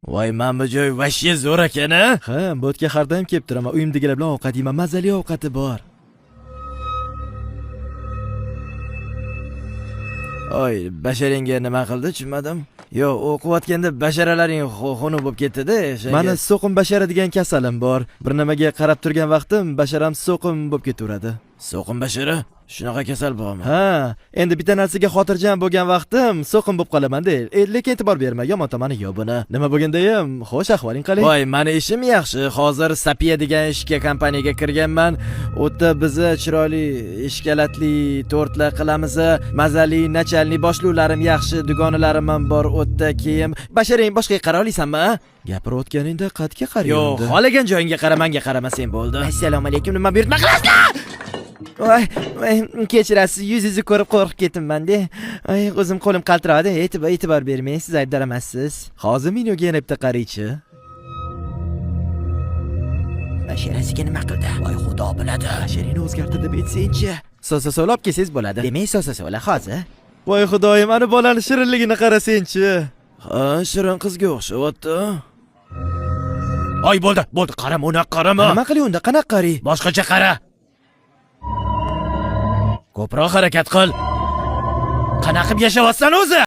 Voy, men bu joy vashye zo'r ekan-a? Ha, bo'tga har doim kelib turaman. Uyimdagilar bilan ovqat yeyman, mazali ovqati bor. Oy, basharingga nima qildi, tushunmadim. Yo, o'qiyotganda basharalaring xunuk bo'lib ketdi-da. Mani so'qim bashara degan kasalim bor. Bir nimaga qarab turgan vaqtim basharam so'qim bo'lib ketaveradi. So'qim bashara? Shunaqa kasal bormi? Ha, endi bitta narsaga xotirjam bo'lgan vaqtim so'qim bo'lib qolaman-da. Lekin e'tibor berma, yomon tomoni yo'q buni. Nima bo'lganda ham, xo'sh, ahvoling qalay? Voy, meni ishim yaxshi. Hozir Sapiya degan ishga kompaniyaga kirganman. O'tda bizni chiroyli ishkalatli tortlar qilamiz. Mazali, nachalni boshlovlarim yaxshi, dugonalarim ham bor. O'tda keyin basharang boshqa qara olaysanmi? Gapirayotganingda qatga qarayapti. Yo'q, xohlagan joyingga qara, menga qaramasang bo'ldi. Assalomu alaykum, nima buyurtma qilasizlar? Voy, kechirasiz, yuzingizni ko'rib qo'rqib ketdim-da. Ay, o'zim qo'lim qaltiradi. E'tibor bermang, siz aybdor emassiz. Hozir menyoga yana bitta qaraychi. Basharasiga nima qildi? Voy, xudo biladi. Basharingni o'zgartirdi deb aytsanchi. So'sa olib kelsangiz bo'ladi. Demak, so'sa hozir. Voy xudoyim, ana bolani shirinligini qarasangchi. Ha, shirin qizga o'xshyapti. Oy, bo'ldi, qarama, uni qarama. Nima qiling unda, qanaqa qaray? Boshqacha qara. Ko'proq harakat qil. Qanaqa qilib yashayapsan o'zi?